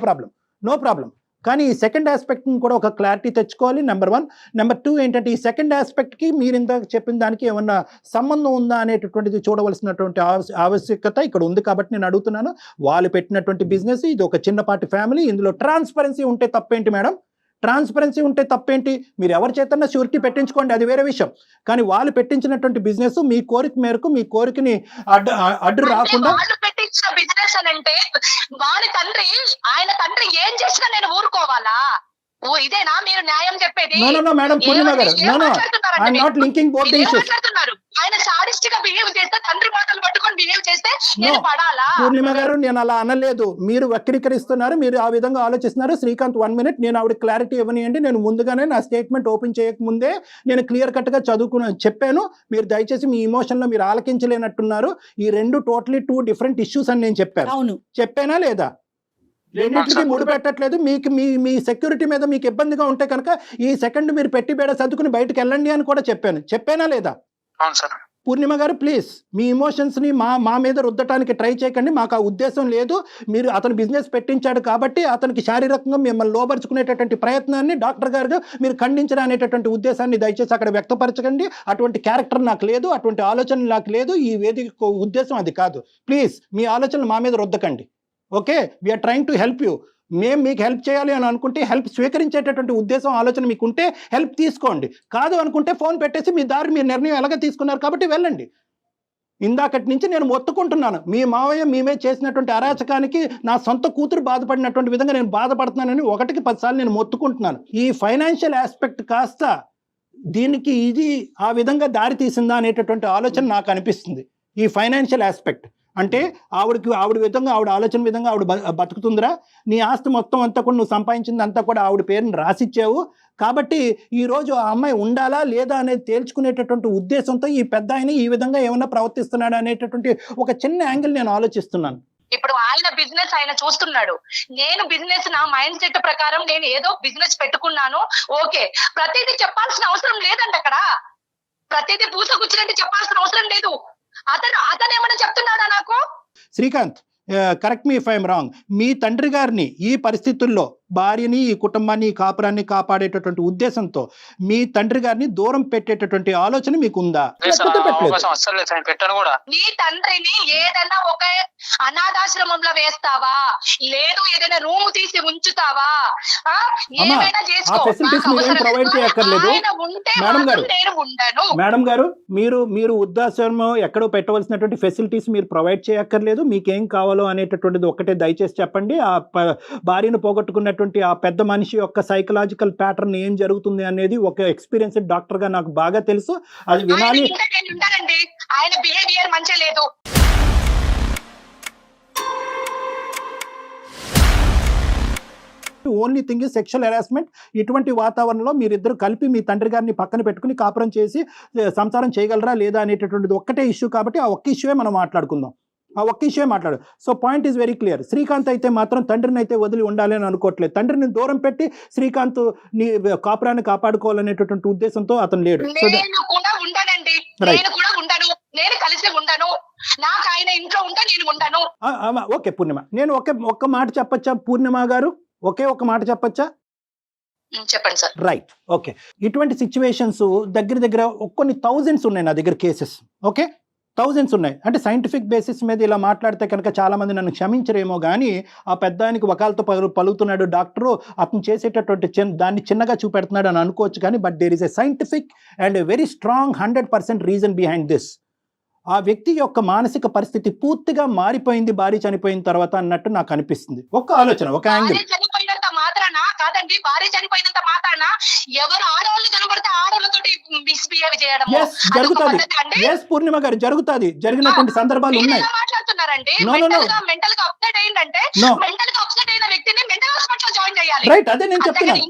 ప్రాబ్లం. కానీ ఈ సెకండ్ ఆస్పెక్ట్ని కూడా ఒక క్లారిటీ తెచ్చుకోవాలి, నెంబర్ 1. నెంబర్ 2 ఏంటంటే ఈ సెకండ్ ఆస్పెక్ట్కి మీరు ఇందాక చెప్పిన దానికి ఏమన్నా సంబంధం ఉందా అనేటటువంటిది చూడవలసినటువంటి ఆవశ్యకత ఇక్కడ ఉంది. కాబట్టి నేను అడుగుతున్నాను, వాళ్ళు పెట్టినటువంటి బిజినెస్ ఇది ఒక చిన్నపాటి ఫ్యామిలీ, ఇందులో ట్రాన్స్పరెన్సీ ఉంటే తప్పేంటి మేడం? ట్రాన్స్పరెన్సీ ఉంటే తప్పేంటి? మీరు ఎవరి చేతన్నా షూరిటీ పెట్టించుకోండి, అది వేరే విషయం. కానీ వాళ్ళు పెట్టించినటువంటి బిజినెస్ మీ కోరిక మేరకు, మీ కోరికని అడ్డు రాకుండా వాళ్ళు పెట్టించిన బిజినెస్ అని అంటే వాని తండ్రి, ఆయన తండ్రి ఏం చేసినా నేను ఊరుకోవాలా? ఇదేనా మీరు న్యాయం చెప్పేది? No madam, Purnima garu, no I'm not linking both the issues. ఆయన సాడిస్ట్ గా బిహేవ్ చేస్తే, తండ్రి మాటలు పట్టుకొని బిహేవ్ చేస్తే నేను పడాలా? పూర్ణిమ గారు, నేను అలా అనలేదు. మీరు వక్రీకరిస్తున్నారు, మీరు ఆ విధంగా ఆలోచిస్తున్నారు. శ్రీకాంత్ 1 minute, నేను ఆవిడ క్లారిటీ ఇవ్వనియండి. నేను ముందుగానే నా స్టేట్మెంట్ ఓపెన్ చేయకముందే నేను క్లియర్ కట్ గా చెప్పాను. మీరు దయచేసి మీ ఇమోషన్ లో మీరు ఆలకించలేనట్టున్నారు. ఈ రెండు టోటలీ 2 different ఇష్యూస్ అని నేను చెప్పాను. అవును, చెప్పానా లేదా? రెండింటికి ముడి పెట్టట్లేదు. మీకు మీ సెక్యూరిటీ మీద మీకు ఇబ్బందిగా ఉంటే కనుక ఈ సెకండ్ మీరు పెట్టి బేడ సర్దుకుని బయటకు వెళ్ళండి అని కూడా చెప్పానా లేదా? అవును సార్. పూర్ణిమ గారు, ప్లీజ్ మీ ఇమోషన్స్ని మా మీద రుద్దటానికి ట్రై చేయకండి. మాకు ఆ ఉద్దేశం లేదు. మీరు అతను బిజినెస్ పెట్టించాడు కాబట్టి అతనికి శారీరకంగా మిమ్మల్ని లోబరుచుకునేటటువంటి ప్రయత్నాన్ని డాక్టర్ గారు మీరు ఖండించడం అనేటటువంటి ఉద్దేశాన్ని దయచేసి అక్కడ వ్యక్తపరచకండి. అటువంటి క్యారెక్టర్ నాకు లేదు, అటువంటి ఆలోచన నాకు లేదు. ఈ వేదిక ఉద్దేశం అది కాదు. ప్లీజ్ మీ ఆలోచనలు మా మీద రుద్దకండి. Okay, we're trying to help you. మేము మీకు హెల్ప్ చేయాలి అని అనుకుంటే, హెల్ప్ స్వీకరించేటటువంటి ఉద్దేశం ఆలోచన మీకు ఉంటే హెల్ప్ తీసుకోండి. కాదు అనుకుంటే ఫోన్ పెట్టేసి మీ దారి, మీ నిర్ణయం ఎలాగ తీసుకున్నారు కాబట్టి వెళ్ళండి. ఇందాకటి నుంచి నేను మొత్తుకుంటున్నాను, మీ మావయ్య మేమే చేసినటువంటి అరాచకానికి నా సొంత కూతురు బాధపడినటువంటి విధంగా నేను బాధపడుతున్నానని 1కి 10 సార్లు నేను మొత్తుకుంటున్నాను. ఈ ఫైనాన్షియల్ ఆస్పెక్ట్ కాస్త దీనికి ఇది ఆ విధంగా దారి తీసిందా అనేటటువంటి ఆలోచన నాకు అనిపిస్తుంది. ఈ ఫైనాన్షియల్ ఆస్పెక్ట్ అంటే ఆవిడ విధంగా, ఆవిడ ఆలోచన విధంగా ఆవిడ బతుకుతుందిరా. నీ ఆస్తి మొత్తం అంతా కూడా నువ్వు సంపాదించింది అంతా కూడా ఆవిడ పేరుని రాసిచ్చావు. కాబట్టి ఈరోజు ఆ అమ్మాయి ఉండాలా లేదా అనేది తేల్చుకునేటటువంటి ఉద్దేశంతో ఈ పెద్ద ఆయన ఈ విధంగా ఏమన్నా ప్రవర్తిస్తున్నాడు అనేటటువంటి ఒక చిన్న యాంగిల్ నేను ఆలోచిస్తున్నాను. ఇప్పుడు ఆయన బిజినెస్ ఆయన చూస్తున్నాడు, నేను బిజినెస్ నా మైండ్ సెట్ ప్రకారం నేను ఏదో బిజినెస్ పెట్టుకున్నాను. ఓకే, ప్రతిదీ చెప్పాల్సిన అవసరం లేదండి. అక్కడ ప్రతిదీ పూసగుచ్చినట్టు చెప్పాల్సిన అవసరం లేదు. అతను ఏమన్నా చెప్తున్నాడా నాకు? Srikanth, correct me if I'm wrong. మీ తండ్రి గారిని ఈ పరిస్థితుల్లో, భార్యని, ఈ కుటుంబాన్ని, ఈ కాపురాన్ని కాపాడేటటువంటి ఉద్దేశంతో మీ తండ్రి గారిని దూరం పెట్టేటటువంటి ఆలోచన మీకు ఉందా? పెట్టాను కూడా. నీ తండ్రిని ఏదైనా ఒక అనాథాశ్రమంలో వేస్తావా, లేదు ఏదైనా రూమ్ తీసి ఉంచుతావా, ఏమైనా చేసుకో. మేడం గారు, మీరు వృద్ధాశ్రమం ఎక్కడో పెట్టవలసినటువంటి ఫెసిలిటీస్ మీరు ప్రొవైడ్ చేయక్కర్లేదు. మీకేం కావాలో అనేటటువంటిది ఒకటే దయచేసి చెప్పండి. ఆ భార్యను పోగొట్టుకున్నటువంటి ఆ పెద్ద మనిషి యొక్క సైకలాజికల్ ప్యాటర్న్ ఏం జరుగుతుంది అనేది ఒక ఎక్స్పీరియన్స్డ్ డాక్టర్ గా నాకు బాగా తెలుసు. అది వినాలి. ఆయన బిహేవియర్ మంచిగా లేదు. Only thing is sexual harassment. ఇటువంటి వాతావరణంలో మీరిద్దరు కలిపి మీ తండ్రి గారిని పక్కన పెట్టుకుని కాపురం చేసి సంసారం చేయగలరా లేదా అనేటటువంటిది ఒక్కటే ఇష్యూ. కాబట్టి ఆ ఒక్క ఇష్యూవే మనం మాట్లాడుకుందాం. ఆ ఒక్క ఇష్యూ మాట్లాడు. So point is very clear. Srikanth అయితే మాత్రం తండ్రిని అయితే వదిలి ఉండాలి అని అనుకోవట్లేదు. తండ్రిని దూరం పెట్టి శ్రీకాంత్ నీ కాపురాన్ని కాపాడుకోవాలనేటటువంటి ఉద్దేశంతో అతను లేడు. నేను కూడా ఉండనండి, నేను కూడా ఉండను, నేను కలిసి ఉండను. నాకు ఆయన ఇంట్లో ఉంటే నేను ఉండను. ఓకే పూర్ణిమ, నేను ఒక్క మాట చెప్పచ్చా పూర్ణిమ గారు? ఒక మాట చెప్పచ్చా? చెప్పండి సార్. Right, okay. ఇటువంటి సిచ్యువేషన్స్ దగ్గర కొన్ని థౌజండ్స్ ఉన్నాయి నా దగ్గర కేసెస్. ఓకే, థౌజండ్స్ ఉన్నాయి. అంటే సైంటిఫిక్ బేసిస్ మీద ఇలా మాట్లాడితే కనుక చాలా మంది నన్ను క్షమించరేమో కానీ, ఆ పెద్ద ఆయనకి వకాలతో పలుకుతున్నాడు డాక్టరు, అతను చేసేటటువంటి దాన్ని చిన్నగా చూపెడుతున్నాడు అని అనుకోవచ్చు. కానీ but there is a scientific and a very strong 100% reason behind this. ఆ వ్యక్తి యొక్క మానసిక పరిస్థితి పూర్తిగా మారిపోయింది భార్య చనిపోయిన తర్వాత అన్నట్టు నాకు అనిపిస్తుంది. ఒక ఆలోచన, ఒక యాంగిల్. చనిపోయినంత మాత్రాన కాదండి, భార్య చనిపోయినంత మాత్రాన ఎవరు ఆడవాళ్ళు కనబడితే ఆడవాళ్ళతోటి మిస్బిహేవ్ చేయడం జరుగుతుంది. ఎస్ పూర్ణిమ గారు, జరుగుతుంది. జరిగినటువంటి సందర్భాలు ఉన్నాయి. మాట్లాడుతున్నారండి. మెంటల్ గా అప్సెట్ అయిందంటే మెంటల్ గా అప్సెట్ అయిన వ్యక్తిని మెంటల్ హాస్పిటల్ జాయిన్ చేయాలి. రైట్, అదే నేను చెప్తున్నాను.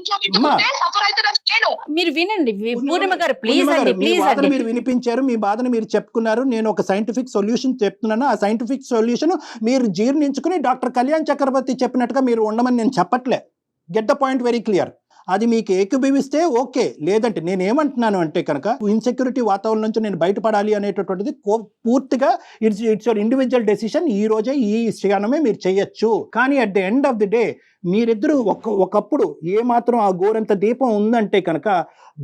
మీరు వినండి పూర్ణిమ గారు, ప్లీజ్ అండి, ప్లీజ్ అండి. మీరు వినిపించారు, మీ బాధను మీరు చెప్పుకున్నారు. నేను ఒక సైంటిఫిక్ సొల్యూషన్ చెప్తున్నాను. ఆ సైంటిఫిక్ సొల్యూషన్ మీరు జీర్ణించుకుని డాక్టర్ కళ్యాణ్ చక్రవర్తి చెప్పినట్టుగా మీరు ఉండమని నేను చెప్పట్లే. Get the point very clear. అది మీకు ఏకీభవిస్తే ఓకే, లేదంటే నేనేమంటున్నాను అంటే కనుక ఇన్సెక్యూరిటీ వాతావరణం నుంచి నేను బయటపడాలి అనేటటువంటిది పూర్తిగా ఇట్స్ యువర్ ఇండివిజువల్ డెసిషన్. ఈ రోజే ఈ క్షణమే మీరు చేయొచ్చు. కానీ at the end of the day మీరిద్దరూ ఒకప్పుడు ఏమాత్రం ఆ గోరంత దీపం ఉందంటే కనుక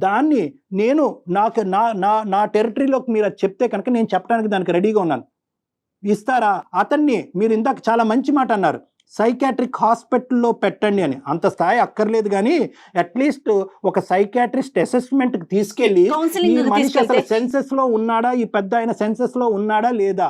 దాన్ని నేను నా టెరిటరీలోకి మీరు అది చెప్తే కనుక నేను చెప్పడానికి దానికి రెడీగా ఉన్నాను. ఇస్తారా? అతన్ని మీరు ఇందాక చాలా మంచి మాట అన్నారు. సైకాట్రిక్ హాస్పిటల్లో పెట్టండి అని. అంత స్థాయి అక్కర్లేదు కానీ అట్లీస్ట్ ఒక సైకాట్రిస్ట్ అసెస్మెంట్కి తీసుకెళ్ళి కౌన్సిలింగ్ ఈ మనిషి అసలు తీసుకెళ్తే సెన్సెస్లో ఉన్నాడా, ఈ పెద్ద ఆయన సెన్సెస్లో ఉన్నాడా లేదా,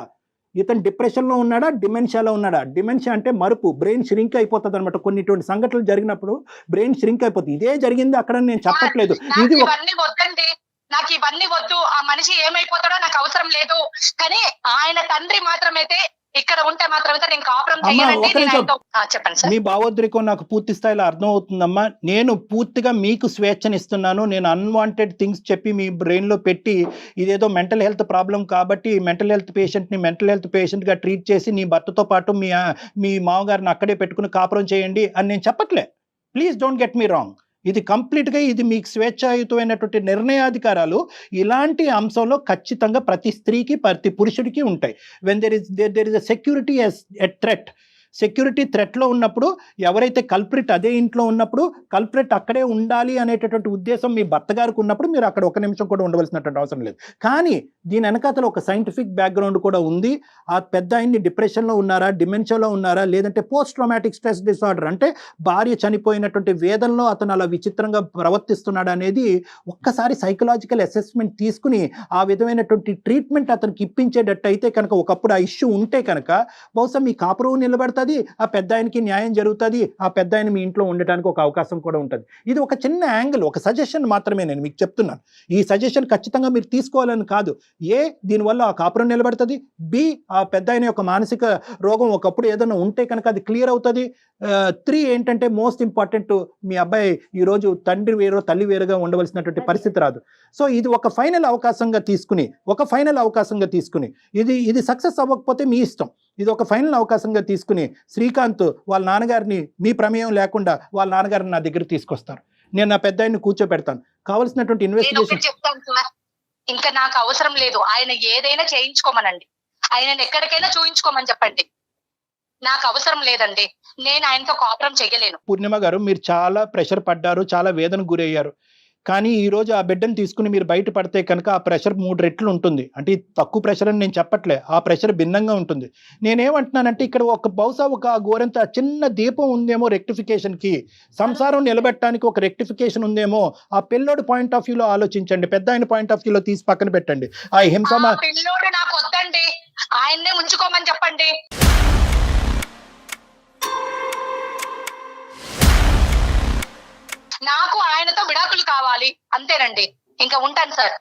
ఇతను డిప్రెషన్లో ఉన్నాడా, డిమెన్షియాలో ఉన్నాడా. డిమెన్షియా అంటే మరుపు, బ్రెయిన్ ష్రింక్ అయిపోతుంది అనమాట. కొన్ని ఇటువంటి సంఘటనలు జరిగినప్పుడు బ్రెయిన్ ష్రింక్ అయిపోతుంది. ఇదే జరిగింది అక్కడ, నేను చెప్పట్లేదు. నాకు ఇది ఇవన్నీ వద్దండి, నాకు ఇవన్నీ వద్దు. ఆ మనిషి ఏమైపోతాడో నాకు అవసరం లేదు. కానీ ఆయన తండ్రి మాత్రమైతే ఇక్కడ ఉంటే మాత్రమైతే నేను కాపురం అమ్మా, చేయనండి. ఒక నిమిషం. చెప్పండి సార్. మీ భావోద్రేకం నాకు పూర్తి స్థాయిలో అర్థం అవుతుందమ్మా. నేను పూర్తిగా మీకు స్వేచ్ఛనిస్తున్నాను. నేను అన్వాంటెడ్ థింగ్స్ చెప్పి మీ బ్రెయిన్లో పెట్టి ఇదేదో మెంటల్ హెల్త్ ప్రాబ్లం కాబట్టి మెంటల్ హెల్త్ పేషెంట్గా ట్రీట్ చేసి నీ భర్తతో పాటు మీ మామగారిని అక్కడే పెట్టుకుని కాపురం చేయండి అని నేను చెప్పట్లే. Please don't get me wrong. ఇది కంప్లీట్గా ఇది మీకు స్వేచ్ఛాయుతమైనటువంటి నిర్ణయాధికారాలు. ఇలాంటి అంశంలో ఖచ్చితంగా ప్రతి స్త్రీకి ప్రతి పురుషుడికి ఉంటాయి. When there is a security a threat, security థ్రెట్లో ఉన్నప్పుడు ఎవరైతే కల్ప్రిట్ అదే ఇంట్లో ఉన్నప్పుడు కల్ప్రిట్ అక్కడే ఉండాలి అనేటటువంటి ఉద్దేశం మీ భర్త గారికి ఉన్నప్పుడు మీరు అక్కడ ఒక నిమిషం కూడా ఉండవలసినటువంటి అవసరం లేదు. కానీ దీని వెనకాతల ఒక సైంటిఫిక్ బ్యాక్గ్రౌండ్ కూడా ఉంది. ఆ పెద్ద ఆయన్ని డిప్రెషన్లో ఉన్నారా, డిమెన్షియాలో ఉన్నారా, లేదంటే పోస్ట్ ట్రామాటిక్ స్ట్రెస్ డిసార్డర్ అంటే భార్య చనిపోయినటువంటి వేదనలో అతను అలా విచిత్రంగా ప్రవర్తిస్తున్నాడు అనేది ఒక్కసారి సైకలాజికల్ అసెస్మెంట్ తీసుకుని ఆ విధమైనటువంటి ట్రీట్మెంట్ అతనికి ఇప్పించేటట్టు అయితే కనుక, ఒకప్పుడు ఆ ఇష్యూ ఉంటే కనుక బహుశా మీ కాపురం నిలబెడతాది, ఆ పెద్ద ఆయనకి న్యాయం జరుగుతుంది, ఆ పెద్ద ఆయన మీ ఇంట్లో ఉండటానికి ఒక అవకాశం కూడా ఉంటుంది. ఇది ఒక చిన్న యాంగిల్, ఒక సజెషన్ మాత్రమే నేను మీకు చెప్తున్నాను. ఈ సజెషన్ ఖచ్చితంగా మీరు తీసుకోవాలని కాదు. ఏ, దీనివల్ల ఆ కాపురం నిలబడుతుంది. బి, ఆ పెద్ద ఆయన యొక్క మానసిక రోగం ఒకప్పుడు ఏదైనా ఉంటే కనుక అది క్లియర్ అవుతుంది. 3 ఏంటంటే మోస్ట్ ఇంపార్టెంట్, మీ అబ్బాయి ఈరోజు తండ్రి వేరు తల్లి వేరుగా ఉండవలసినటువంటి పరిస్థితి రాదు. సో ఇది ఒక ఫైనల్ అవకాశంగా తీసుకుని ఇది సక్సెస్ అవ్వకపోతే మీ ఇష్టం. ఇది ఒక ఫైనల్ అవకాశంగా తీసుకుని శ్రీకాంత్ వాళ్ళ నాన్నగారిని మీ ప్రమేయం లేకుండా వాళ్ళ నాన్నగారిని నా దగ్గర తీసుకొస్తారు. నేను నా పెద్ద ఆయన్ని కూర్చోపెడతాను. కావాల్సినటువంటి ఇన్వెస్టిగేషన్ చెప్తాను సార్, ఇంకా నాకు అవసరం లేదు. ఆయన ఏదైనా చేయించుకోమనండి, ఆయనను ఎక్కడికైనా చూయించుకోమని చెప్పండి. నాకు అవసరం లేదండి, నేను ఆయనతో కాపురం చేయలేను. పూర్ణిమ గారు, మీరు చాలా ప్రెషర్ పడ్డారు, చాలా వేదన గురయ్యారు. కానీ ఈరోజు ఆ బిడ్డను తీసుకుని మీరు బయట పడితే కనుక ఆ ప్రెషర్ 3 రెట్లు ఉంటుంది. అంటే తక్కువ ప్రెషర్ అని నేను చెప్పట్లే, ఆ ప్రెషర్ భిన్నంగా ఉంటుంది. నేనేమంటున్నానంటే ఇక్కడ బహుశా ఒక గోరంత చిన్న దీపం ఉందేమో రెక్టిఫికేషన్కి, సంసారం నిలబెట్టడానికి ఒక రెక్టిఫికేషన్ ఉందేమో. ఆ పిల్లోడి పాయింట్ ఆఫ్ వ్యూలో ఆలోచించండి, పెద్ద ఆయన పాయింట్ ఆఫ్ వ్యూలో తీసి పక్కన పెట్టండి. ఆ హింస పిల్లోడు నాకు వద్దండి, ఆయన్నే ఉంచుకోమని చెప్పండి. నాకు ఆయనతో విడాకులు కావాలి, అంతేనండి. ఇంకా ఉంటాను సార్.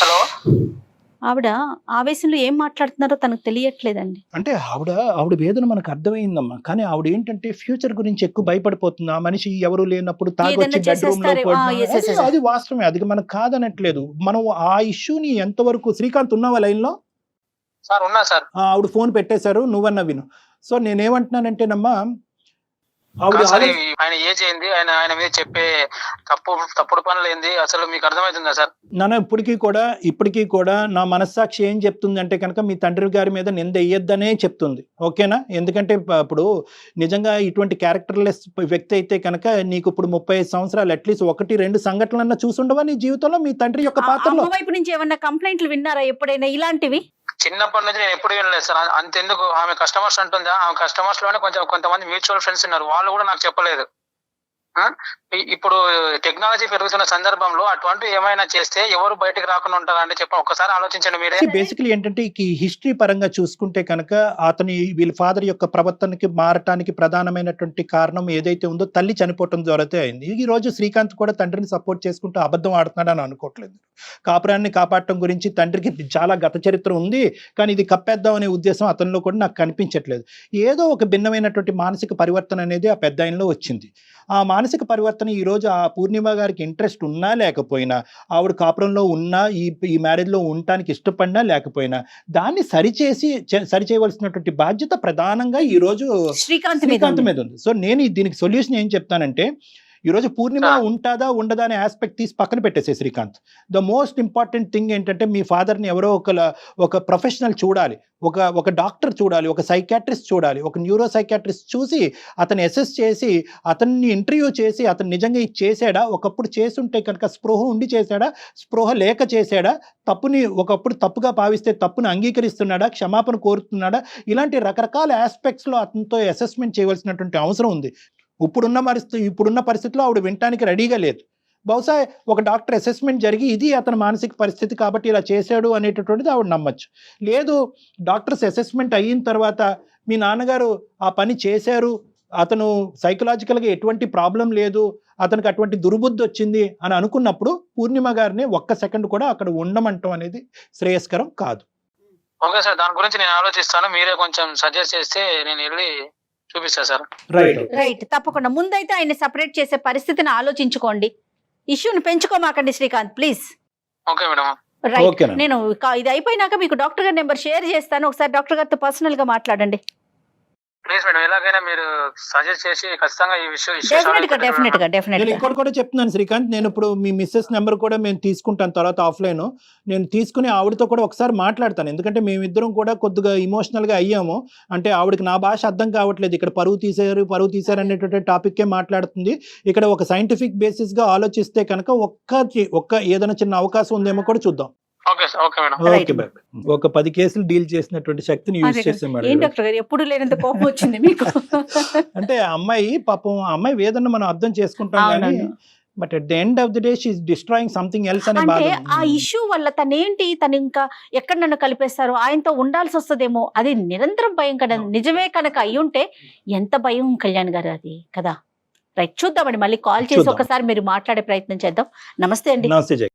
హలో, ఆవిడ ఆవేశంలో ఏం మాట్లాడుతున్నారో తనకు తెలియట్లేదండి. అంటే ఆవిడ వేదన మనకు అర్థమైందమ్మా. కానీ ఆవిడ ఏంటంటే ఫ్యూచర్ గురించి ఎక్కువ భయపడిపోతుంది. ఆ మనిషి ఎవరు లేనప్పుడు తాగొచ్చి బెడ్రూమ్ లో అది వాస్తవమే, అది మనకు కాదనట్లేదు. మనం ఆ ఇష్యూని ఎంతవరకు, శ్రీకాంత్ ఉన్నావా లైన్ లో? సార్ ఉన్నా సార్. ఆవిడ ఫోన్ పెట్టేశారు, నువ్వన్నా విను. సో నేనేమంటున్నానంటేనమ్మా, ఆయన ఏజ్ ఏంది, ఆయన మీద చెప్పే తప్పుడు పనులు ఏంది, అసలు మీకు అర్థమవుతుందా సార్? నాన్న ఇప్పటికీ కూడా నా మనస్సాక్షి ఏం చెప్తుంది అంటే కనుక మీ తండ్రి గారి మీద నింద వేయద్దనే చెప్తుంది. ఓకేనా? ఎందుకంటే ఇప్పుడు నిజంగా ఇటువంటి క్యారెక్టర్లెస్ వ్యక్తి అయితే కనుక నీకు ఇప్పుడు 35 సంవత్సరాలు అట్లీస్ట్ 1-2 సంఘటనలన్నా చూసుండవా నీ జీవితంలో మీ తండ్రి యొక్క పాత్రలో? వైపు నుంచి ఏమన్నా కంప్లైంట్లు విన్నారా ఎప్పుడైనా ఇలాంటివి? చిన్నప్పటి నుంచి నేను ఎప్పుడు వినలేదు సార్. అంతెందుకు, ఆమె కస్టమర్స్ అంటుందా, ఆమె కస్టమర్స్ లోనే కొంతమంది మ్యూచువల్ ఫ్రెండ్స్ ఉన్నారు, వాళ్ళు కూడా నాకు చెప్పలేదు. ఇప్పుడు టెక్నాలజీ పెరుగుతున్న సందర్భంలో అటువంటి ఏమైనా చేస్తే ఎవరు బయటకు రాకుండా ఉంటారంటే చెప్పండి, ఒక్కసారి ఆలోచించండి మీరే. బేసికలీ ఏంటంటే ఈ హిస్టరీ పరంగా చూసుకుంటే కనుక వీళ్ళ ఫాదర్ యొక్క ప్రవర్తనకి మారటానికి ప్రధానమైనటువంటి కారణం ఏదైతే ఉందో తల్లి చనిపోవటం ద్వారాతే అయింది. ఈ రోజు శ్రీకాంత్ కూడా తండ్రిని సపోర్ట్ చేసుకుంటూ అబద్ధం ఆడుతున్నాడు అని అనుకోవట్లేదు. కాపురాన్ని కాపాడటం గురించి తండ్రికి చాలా గత చరిత్ర ఉంది, కానీ ఇది కప్పేద్దాం అనే ఉద్దేశం అతనిలో కూడా నాకు కనిపించట్లేదు. ఏదో ఒక భిన్నమైనటువంటి మానసిక పరివర్తన అనేది ఆ పెద్ద ఆయనలో వచ్చింది. ఆ మానసిక పరివర్తన ఈరోజు ఆ పూర్ణిమ గారికి ఇంట్రెస్ట్ ఉన్నా లేకపోయినా, ఆవిడ కాపురంలో ఉన్నా, ఈ మ్యారేజ్లో ఉండటానికి ఇష్టపడినా లేకపోయినా దాన్ని సరిచేయవలసినటువంటి బాధ్యత ప్రధానంగా ఈరోజు శ్రీకాంత్ మీద ఉంది. సో నేను దీనికి సొల్యూషన్ ఏం చెప్తానంటే, ఈరోజు పూర్ణిమ సార్. ఉంటుందా ఉండదా అనే ఆస్పెక్ట్ తీసి పక్కన పెట్టేసే Srikanth. The most important thing ఏంటంటే మీ ఫాదర్ని ఎవరో ఒక ప్రొఫెషనల్ చూడాలి, ఒక డాక్టర్ చూడాలి, ఒక సైకాట్రిస్ట్ చూడాలి, ఒక న్యూరో సైకాట్రిస్ట్ చూసి అతను అసెస్ చేసి అతన్ని ఇంటర్వ్యూ చేసి అతను నిజంగా ఇది చేశాడా, ఒకప్పుడు చేసుంటే కనుక స్పృహ ఉండి చేశాడా, స్పృహ లేక చేశాడా, తప్పుని ఒకప్పుడు తప్పుగా భావిస్తే తప్పుని అంగీకరిస్తున్నాడా, క్షమాపణ కోరుతున్నాడా, ఇలాంటి రకరకాల ఆస్పెక్ట్స్లో అతనితో అసెస్మెంట్ చేయవలసినటువంటి అవసరం ఉంది. ఇప్పుడున్న పరిస్థితిలో ఆవిడ వినటానికి రెడీగా లేదు. బహుశా ఒక డాక్టర్ అసెస్మెంట్ జరిగి ఇది అతని మానసిక పరిస్థితి కాబట్టి ఇలా చేశాడు అనేటటువంటిది ఆవిడ నమ్మచ్చు. లేదు, డాక్టర్స్ అసెస్మెంట్ అయిన తర్వాత మీ నాన్నగారు ఆ పని చేశారు, అతను సైకలాజికల్గా ఎటువంటి ప్రాబ్లం లేదు, అతనికి అటువంటి దుర్బుద్ధి వచ్చింది అని అనుకున్నప్పుడు పూర్ణిమ గారిని ఒక్క సెకండ్ కూడా అక్కడ ఉండమంటం అనేది శ్రేయస్కరం కాదు. ఓకే సార్, దాని గురించి నేను ఆలోచిస్తాను. మీరే కొంచెం సజెస్ట్ చేస్తే నేను వెళ్ళి చూపిస్తా సార్. రైట్, తప్పకుండా. ముందైతే ఆయన సపరేట్ చేసే పరిస్థితిని ఆలోచించుకోండి, ఇష్యూని పెంచుకోమాకండి Srikanth please. Okay madam. Right, ఓకేనా. నేను ఇది అయిపోయినాక మీకు డాక్టర్ గారి నెంబర్ షేర్ చేస్తాను, ఒకసారి డాక్టర్ గారితో పర్సనల్ గా మాట్లాడండి. ప్లీజ్ మేడం, ఎలాగైనా మీరు సజెస్ట్ చేసి ఖచ్చితంగా ఈ విషయం డెఫినెట్ గా. ఇంకోటి కూడా చెప్తున్నాను శ్రీకాంత్, నేను ఇప్పుడు మీ మిస్సెస్ నెంబర్ కూడా మేము తీసుకుంటాను తర్వాత ఆఫ్లైన్. నేను తీసుకుని ఆవిడతో కూడా ఒకసారి మాట్లాడతాను, ఎందుకంటే మేమిద్దరం కూడా కొద్దిగా ఇమోషనల్గా అయ్యాము. అంటే ఆవిడకి నా భాష అర్థం కావట్లేదు, ఇక్కడ పరువు తీశారు అనేటువంటి టాపిక్కే మాట్లాడుతుంది. ఇక్కడ ఒక సైంటిఫిక్ బేసిస్గా ఆలోచిస్తే కనుక ఒక్క ఏదైనా చిన్న అవకాశం ఉందేమో కూడా చూద్దాం. Okay sir. Okay madam. Okay bye. ఒక 10 కేసులు డీల్ చేసినటువంటి శక్తిని యూజ్ చేసాం ఏం డాక్టర్ గారు ఎప్పుడు లేనంత కోపం వచ్చింది మీకు? అంటే అమ్మాయి వేదన మనం అర్థం చేసుకుంటాం కానీ but at the end of the day she is destroying something else అనే బాధ. అంటే ఆ ఇష్యూ వల్ల తను ఇంకా ఎక్కడ నన్ను కలిపేస్తారు, ఆయనతో ఉండాల్సి వస్తుందేమో, అది నిరంతరం భయం కదా. నిజమే కనుక అయ్యుంటే ఎంత భయం కళ్యాణ్ గారు అది కదా. రైట్, చూద్దామండి, మళ్ళీ కాల్ చేసి చూద్దాం. ఒకసారి మీరు మాట్లాడే ప్రయత్నం చేద్దాం. నమస్తే అండి. నమస్తే జై.